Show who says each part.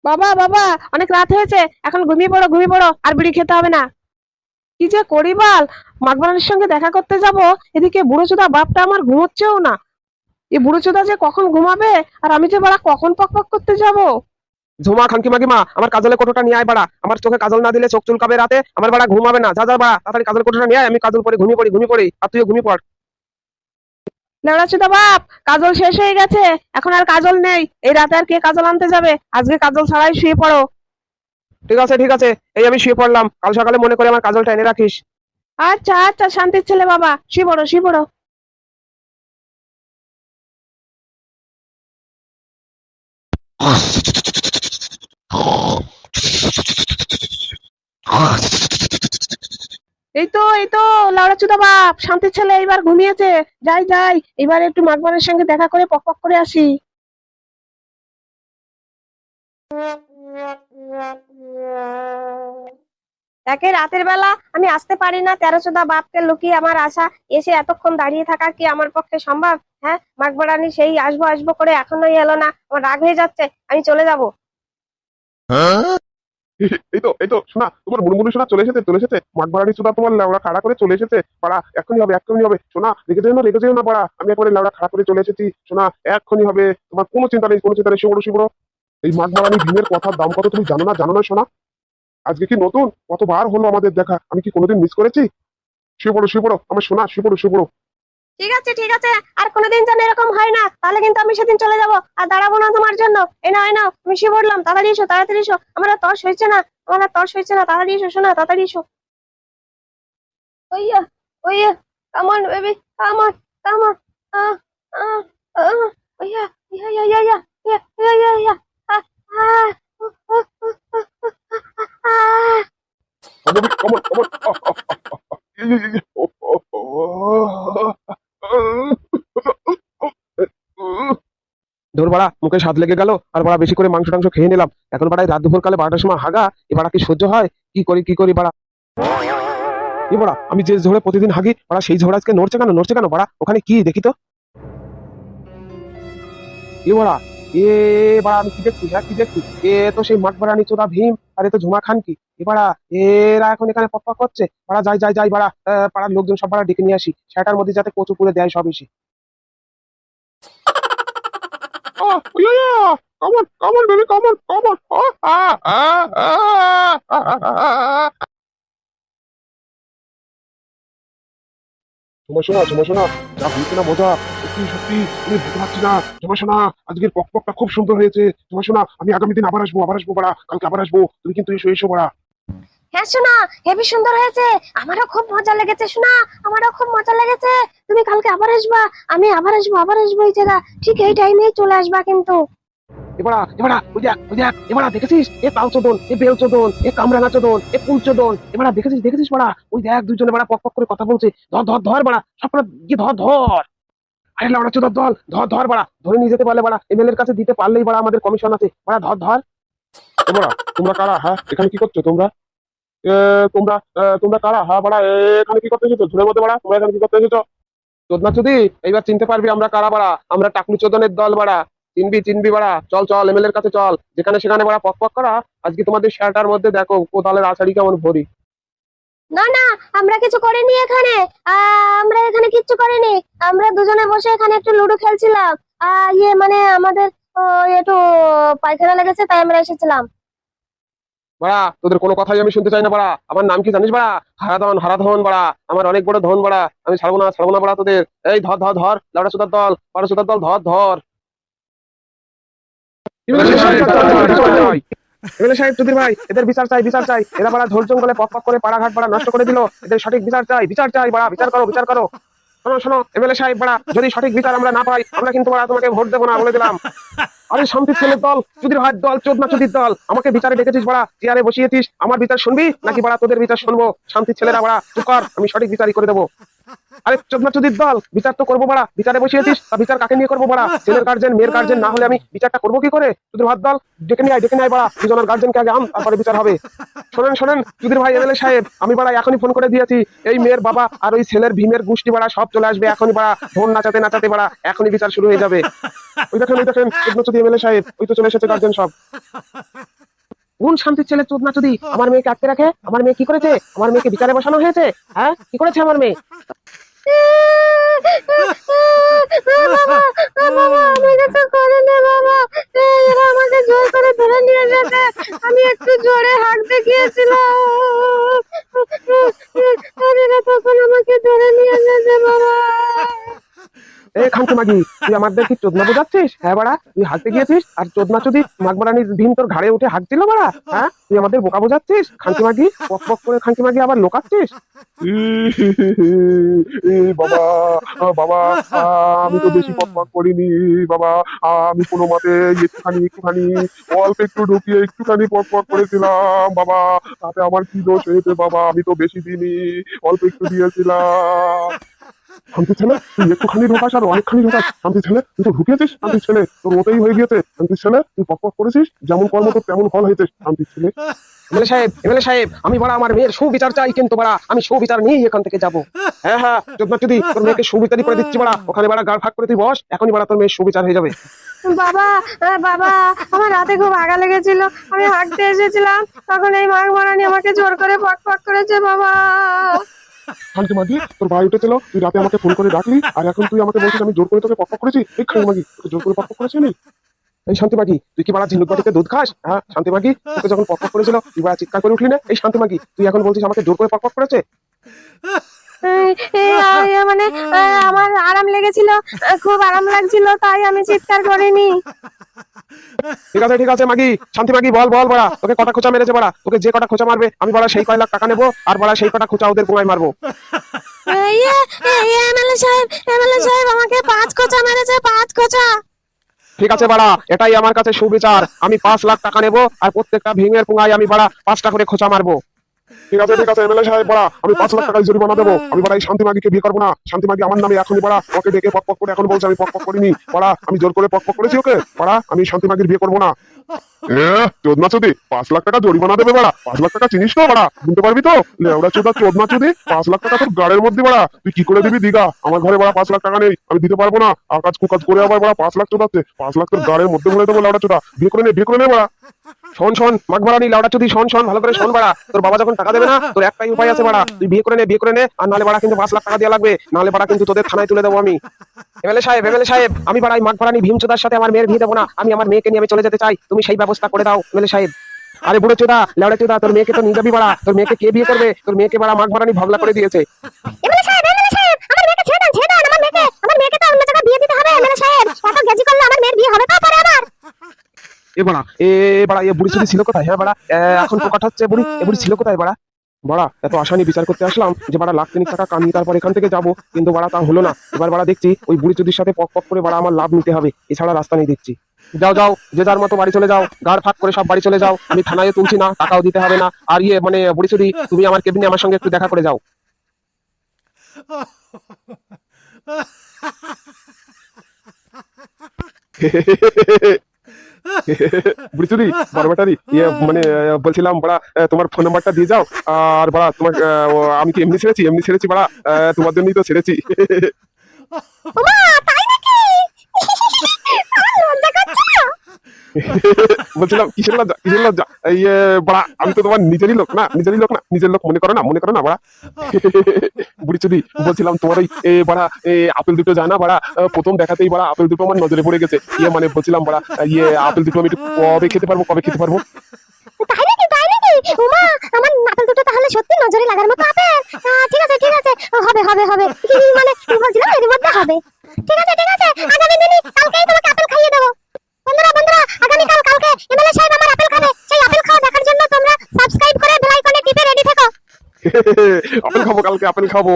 Speaker 1: বাবা বাবা, অনেক রাত হয়েছে, এখন ঘুমিয়ে পড়ো ঘুমিয়ে পড়ো, আর বিড়ি খেতে হবে না। কি যে করি বল, মাগবানের সঙ্গে দেখা করতে যাব, এদিকে বুড়োচোদা বাপটা আমার ঘুমোচ্ছেও না। এই বুড়োচোদা যে কখন ঘুমাবে, আর আমি যে বাড়া কখন পক পক করতে যাব। ঝুমা খানকি মাগিমা, আমার কাজলের কোটোটা নিয়ে আয় বাড়া, আমার চোখে কাজল না দিলে চোখ চুলকাবে রাতে, আমার বাড়া ঘুম হবে না। যা যা বাড়া, তাড়াতাড়ি কাজল কোটোটা নিয়ে আয়, আমি কাজল পরে ঘুমিয়ে পড়ি, আর তুইও ঘুমিয়ে পড়। লেওড়াচোদা বাপ, কাজল শেষ হয়ে গেছে, এখন আর কাজল নেই, এই রাতে আর কে কাজল আনতে যাবে, আজকে কাজল ছাড়াই শুয়ে পড়ো। ঠিক আছে, এই আমি শুয়ে পড়লাম, কাল সকালে মনে করে আমার কাজলটা এনে রাখিস। আচ্ছা আচ্ছা, শান্তির ছেলে বাবা, শুয়ে পড়ো শুয়ে পড়ো। এই তো লাউড়াচুদা বাপ, শান্তির ছেলে এইবার ঘুমিয়েছে। যাই যাই, এবার একটু মাগবানের সঙ্গে দেখা করে পক পক করে আসি। একে রাতের বেলা আমি আসতে পারি না, তেরোচোদা বাপকে লুকিয়ে আমার আশা, এসে এতক্ষণ দাঁড়িয়ে থাকা কি আমার পক্ষে সম্ভব? হ্যাঁ, মাগবারানি সেই আসবো আসবো করে এখনোই এলো না, আমার রাগ হয়ে যাচ্ছে, আমি চলে যাব।
Speaker 2: এই তো শোনা, তোমার মুড়মুড়ি শোনা চলে এসেছে মাঠবাড়ানি শোনা, তোমার লেওড়া খাড়া করে চলে এসেছে পাড়া, এক্ষুনি হবে শোনা, রেগে যেও না পাড়া, আমি একবারে লেওড়া খাড়া করে চলে এসেছি শোনা, এক্ষুনি হবে, তোমার কোনো চিন্তা নেই শিবড়ো। এই মাঠবাড়ানি ভীমের কথার দাম কত তুমি জানো না শোনা? আজকে কি নতুন? কতবার হলো আমাদের দেখা, আমি কি কোনোদিন মিস করেছি? শিবড়ো আমার শোনা, শিবড়ো।
Speaker 1: ঠিক আছে, আর কোনোদিন যেন এরকম হয় না, তাহলে কিন্তু আমি সেদিন চলে যাব, আর দাঁড়াবো না তোমার জন্য। এই নাও মিশিয়ে পড়লাম, তাড়াতাড়ি এসো, আমার আর তর্স হয়েছে না, তাড়াতাড়ি এসো শোনা, তাড়াতাড়ি এসো। Oh yeah oh yeah, come on baby, come on ah ah ah oh yeah yeah yeah yeah yeah yeah yeah yeah yeah ah ah uh, uh, uh, uh, uh, ah.
Speaker 2: ধর বাড়া, মুখে স্বাদ লেগে গেল, আর বাড়া বেশি করে মাংস টাংস খেয়ে নিলাম, এখন বাড়াই রাত দুপুর কালে 12টার সময় হাগা, এ বাড়া কি সহ্য হয়? কি করি বাড়া, এ বাড়া আমি যে ঝোড়ে প্রতিদিন হাগি বাড়া, সেই ঝোড় আজকে নড়ছে কেন বাড়া, ওখানে কি দেখি তো। এ বাড়া, এ বাড়া আমি কি দেখছি, এ তো সেই মাঠ বাড়ানি চোদা ভীম, আর এ তো ঝুমা খান কি, এ বাড়া এরা এখন এখানে পক করছে বাড়া, যাই বাড়া, পাড়ার লোকজন সব বাড়া ডেকে নিয়ে আসি, সেটার মধ্যে যাতে কচু পুড়ে দেয় সব এসে। Come on, baby, come on. তোমার শোনা, যা হয়েছে না মজা, সত্যি আমি বুঝতে পারছি না। তোমার শোনা, আজকের পকপকটা খুব সুন্দর হয়েছে। তোমার শোনা, আমি আগামী দিন আবার আসবো বাড়া, কালকে আবার আসবো, তুমি কিন্তু এসো বাড়া।
Speaker 1: হ্যাঁ শোনা, হেবি সুন্দর হয়েছে, আমারও খুব মজা লেগেছে শোনা, আমারও খুব মজা লেগেছে। তুমি কালকে আবার আসবা, আমি আবার আসবো এই জায়গা, ঠিক এই টাইমেই চলে আসবা কিন্তু।
Speaker 2: এবারা ওই দেখ এবারা দেখেছিস, এ তাল চোদন, এ বেল চোদন, এ কামরাঙা চোদন, এ ফুল চোদন, এবারা দেখেছিস বাড়া, ওই দেখ দুইজনে বাড়া পক করে কথা বলছে, ধর বাড়া, সবটা গিয়ে ধর। আরে লাউড়া চোদার দল, ধর বাড়া, ধরে নিয়ে যেতে পারলে বাড়া, এমএলএ এর কাছে দিতে পারলেই বাড়া আমাদের কমিশন আছে বাড়া, ধর। তোমরা তোমরা কারা? হ্যাঁ, এখানে কি করছো তোমরা? এ, তোমরা কারা? হ্যাঁ বাড়া, এখানে কি করতে এসেছো ঝুড়ের মধ্যে বাড়া, তোমরা এখানে কি করতে এসেছো? চোদনা চুদি, এইবার চিনতে পারবি আমরা কারা বাড়া, আমরা টাকলু চোদনের দল বাড়া, চিনবি বাড়া, চল এমএলএ এর কাছে চল, যেখানে সেখানে বাড়া পক করা, আজকে তোমাদের শেয়ারটার মধ্যে দেখো কোদালের আছাড়ি কেমন ভরি।
Speaker 1: না না, আমরা কিছু করিনি এখানে, আমরা এখানে কিচ্ছু করিনি, আমরা দুজনে বসে এখানে একটু লুডো খেলছিলাম। মানে আমাদের একটু পায়খানা লেগেছে, তাই আমরা এসেছিলাম।
Speaker 2: বাড়া তোদের কোনো কথাই আমি শুনতে চাই না বাড়া, আমার নাম কি জানিস বাড়া? হারাধন বাড়া, আমার অনেক বড় ধন বাড়া, আমি ছাড়বো না বাড়া তোদের। এই ধর লাউড়া সুতার দল, পাড়া সুতার দল, ধর। এমএলএ সাহেব, চৌধুরী ভাই, এদের বিচার চাই, এরা বাড়া ঝোল জঙ্গলে পক করে পাড়াঘাট বাড়া নষ্ট করে দিল, এদের সঠিক বিচার চাই বাড়া, বিচার করো। শোনো এমএলএ সাহেব বাড়া, যদি সঠিক বিচার আমরা না পাই, আমরা কিন্তু বাড়া তোমাকে ভোট দেবো না, বলে দিলাম। আরে শান্তির ছেলের দল, চুদির ভাইয়ের দল, চোদনা চুদির দল, আমাকে বিচারে ডেকেছিস বাড়া, চেয়ারে বসিয়েছিস, আমার বিচার শুনবি নাকি বাড়া তোদের বিচার শুনবো? শান্তির ছেলেরা বাড়া চুপ কর, আমি সঠিক বিচারই করে দেবো। আরে চোদনা চুদির দল, বিচার তো করবো বাড়া, বিচারে বসিয়েছিস, তা বিচার কাকে নিয়ে করবো বাড়া? ছেলের গার্জেন মেয়ের গার্জেন না হলে আমি বিচারটা করবো কি করে? চুদির ভাত দল, ডেকে নিয়ে আয় বাড়া, দুজনের গার্জেনকে আগে আন, তারপরে বিচার হবে। শোনেন চুদির ভাই, এমএলএ সাহেব, আমি বাড়া এখনই ফোন করে দিয়েছি, এই মেয়ের বাবা আর ওই ছেলের ভীমের গোষ্ঠী বাড়া সব চলে আসবে এখনই বাড়া, ধন নাচাতে বাড়া এখনই বিচার শুরু হয়ে যাবে। ওই দেখেন চোদনা চুদি এমএলএ সাহেব, ওই তো চলে এসেছে গার্জেন সব। কোন শান্তির ছেলে চোদনা চুদি আমার মেয়েকে আটকে রাখে? আমার মেয়ে কি করেছে? আমার মেয়েকে বিচারে বসানো হয়েছে? হ্যাঁ, কি করেছে আমার মেয়ে?
Speaker 1: বাবা, বাবা আমার কাছে করে নে বাবা। এরা আমাকে জোর করে ধরে নিয়ে গেছে। আমি একটু জোরে হাঁকতে গিয়েছিলাম। আর এরা তখন আমাকে ধরে নিয়ে গেছে বাবা।
Speaker 2: এ খানকি মাগি, তুই আমাদের কি চোদনা বোঝাচ্ছিস? হ্যাঁ বাড়া, তুই হাঁকতে গিয়েছিস আর চোদনা চুদি মাগবারানির ভীম তোর ঘাড়ে উঠে হাঁকছিল বাড়া। হ্যাঁ, তুই আমাদের বোকা বোঝাচ্ছিস খানকি মাগি? পক পক করে খানকি মাগি আবার লোকাচ্ছিস। বাবা, বাবা, আমি তো বেশি পক পক করিনি বাবা। আমি কোনো মতে একটুখানি অল্প একটু ঢুকিয়ে একটুখানি পক পক করেছিলাম বাবা। তাতে আমার কি দোষ হয়েছে বাবা? আমি তো বেশি দিইনি, অল্প একটু দিয়েছিলাম। শান্তি ছেলে, তুই একটুখানি ঢোকাস আর অনেকখানি ঢোকাস। শান্তি ছেলে, তুই তো ঢুকিয়েছিস। শান্তি ছেলে, তোর ওটাই হয়ে গিয়েছে। শান্তি ছেলে, তুই পক পক করেছিস, যেমন কর্ম তোর তেমন ফল হয়েছে। শান্তি ছেলে। এমএলএ সাহেব, আমি বড় আমার মেয়ের সুবিচার চাই, কিন্তু বড় আমি সুবিচার নিয়েই এখান থেকে যাবো। হ্যাঁ হ্যাঁ, চোদনা চুদি, তোর মেয়েকে সুবিচারই করে দিচ্ছি বড়। ওখানে বড় গাড় ফাঁক করে তুই বস, এখনই বড় তোর মেয়ের সুবিচার হয়ে যাবে।
Speaker 1: বাবা, বাবা আমার রাতে খুব আগা লেগেছিল। আমি হাঁটতে এসেছিলাম, তখন এই মাগমারানি আমাকে জোর করে পক পক করেছে বাবা।
Speaker 2: শান্তি মাগি, তোর ভাই উঠেছিল, তুই রাতে আমাকে ফোন করে ডাকলি, আর এখন তুই আমাকে বলছিস আমি জোর করে তোকে পক পক করেছি? এই খানকি মাগি, তোকে জোর করে পক পক করেছি আমি? এই শান্তি মাগি, তুই কি বাড়া ঝিনুক বাটিতে দুধ খাস? হ্যাঁ শান্তি মাগি, তোকে যখন পক পক করেছিল তুই বাড়া চিৎকার করে উঠলি না? এই শান্তি মাগি, তুই এখন বলছিস আমাকে জোর করে পক পক করেছে?
Speaker 1: মানে আমার আরাম লেগেছিল, খুব আরাম লাগছিল, তাই আমি চিৎকার করিনি।
Speaker 2: ঠিক আছে মাগি, শান্তি মাগি, বল বল বড়া, তোকে কটা খোঁচা মেরেছে বড়া? তোকে যে কটা খোঁচা মারবে আমি বড়া সেই কয় লাখ টাকা নেবো, আর বড়া সেই কটা খোঁচা ওদের গোঙায় মারবো।
Speaker 1: এমএলএ সাহেব আমাকে 5 খোঁচা মেরেছে, 5 খোঁচা।
Speaker 2: ঠিক আছে বাড়া, এটাই আমার কাছে সুবিচার। আমি 5 লাখ টাকা নেবো, আর প্রত্যেকটা ভেঙের পুঙ্গায় আমি বাড়া 5টা করে খোঁচা মারবো। ঠিক আছে এমএলএ সাহেব, বড়া আমি 5 লাখ টাকায় জরিমানা দেবো। আমি বড়া এই শান্তি মাগিকে বিয়ে করবো না। শান্তি মাগি আমার নামে এখনই বড়া ওকে ডেকে পক পক করে এখন বলছে আমি পক পক করিনি। বড়া আমি জোর করে পক পক করেছি ওকে। বড়া আমি শান্তি মাগির বিয়ে করবো না। চোদনা চুদি 5 লাখ টাকা জরিমানা দেবে বাড়া? 5 লাখ টাকা চিনিস তো বাড়া? শুনতে পারবি তো? লেওড়া চোদা চোদনা চুদি, 5 লাখ টাকা তোর গাড়ির মধ্যে বাড়া। তুই কি করে দিবি দিগা? আমার ঘরে বাড়া 5 লাখ টাকা নেই, আমি দিতে পারবো না। আকাজ কুকাজ করে আবার বাড়া 5 লাখ চোদাচ্ছে। 5 লাখ তোর গাড়ির মধ্যে ভরে দেবো লেওড়া চোদা। বিয়ে করে নে বাড়া। শোন মাগবারানি লাউডা চুদি, শোন ভালো করে শোন বাড়া। তোর বাবা যখন টাকা দেবে না, তোর একটাই উপায় আছে বাড়া, তুই বিয়ে করে নে, আর নাহলে বাড়া কিন্তু 5 লাখ টাকা দেওয়া লাগবে, নাহলে বাড়া কিন্তু তোদের থানায় তুলে দেবো আমি। এমএলএ সাহেব, আমি বাড়াই মাগবারানি ভীমচোদার সাথে আমার মেয়ের বিয়ে দেবো না। আমি আমার মেয়েকে নিয়ে আমি চলে যেতে চাই, তুমি সেই ব্যবস্থা করে দাও এমএলএ সাহেব। আরে বুড়ো চোদা, লাউডা চোদা, তোর মেয়েকে তো নিয়ে যাবি বাড়া। তোর মেয়েকে কে বিয়ে করবে? তোর মেয়েকে বাড়া মাগবারানি ভগলা করে দিয়েছে।
Speaker 1: এমএলএ সাহেব, আমার মেয়েকে ছেড়ে দেন, আমার মেয়েকে তো অন্য জায়গায় বিয়ে দিতে হবে এমএলএ সাহেব। এত গেজি করলে আমার মেয়ের বিয়ে হবে তো পরে আবার।
Speaker 2: এ বাড়া এ বুড়ি চুদি ছিল কোথায়? হ্যাঁ বাড়া, এখন প্রকাট হচ্ছে বুড়ি, এ বুড়ি ছিল কোথায় বাড়া? বাড়া এত আসানি বিচার করতে আসলাম যে বাড়া লাখ তিনিক টাকা কামিয়ে তারপর এখান থেকে যাবো, কিন্তু বাড়া তা হলো না। এবার বাড়া দেখছি ওই বুড়ি চুদির সাথে পক পক করে বাড়া আমার লাভ নিতে হবে, এছাড়া রাস্তা নেই দেখছি। যাও যে যার মতো বাড়ি চলে যাও, গাড় ফাঁক করে সব বাড়ি চলে যাও। আমি থানায় তুলছি না, টাকাও দিতে হবে না। আর মানে বুড়ি চুদি, তুমি আমার কেবিনে আমার সঙ্গে একটু দেখা করে যাও। বুড়ি চুদি বড় ব্যাটারি, মানে বলছিলাম বাড়া তোমার ফোন নাম্বারটা দিয়ে যাও। আর বাড়া তোমার আমি কি এমনি ছেড়েছি বাড়া, তোমার জন্যই তো ছেড়েছি।
Speaker 1: ওমা, তাই নাকি? লজ্জা করছে না?
Speaker 2: বলছিলাম কিসের লজ্জা? এই বাড়া আমি তো তোমার নিজের লোক মনে করো না বাড়া। বুড়ি চুদি বলছিলাম তোমার ওই বাড়া আপেল দুটো যায় না বাড়া, প্রথম দেখাতেই বাড়া আপেল দুটো আমার নজরে পড়ে গেছে। মানে বলছিলাম বাড়া আপেল দুটো আমি একটু কবে খেতে পারবো?
Speaker 1: তাই নাকি? ওমা, আমার আপেল দুটো তাহলে সত্যি নজরে লাগার মতো আপেল। ঠিক আছে হবে। মানে বলছিলাম এর মধ্যে হবে। ঠিক আছে আগামী দিনই কালকেই তোমাকে আপেল খাইয়ে দেবো। বন্ধুরা কালকে এমএলএ সাহেব আমার আপেল খাবে। সেই আপেল খাওয়া দেখার জন্য তোমরা সাবস্ক্রাইব করে বেল আইকনে টিপে রেডি থেকো।
Speaker 2: আপেল খাবো কালকে, আপেল খাবো।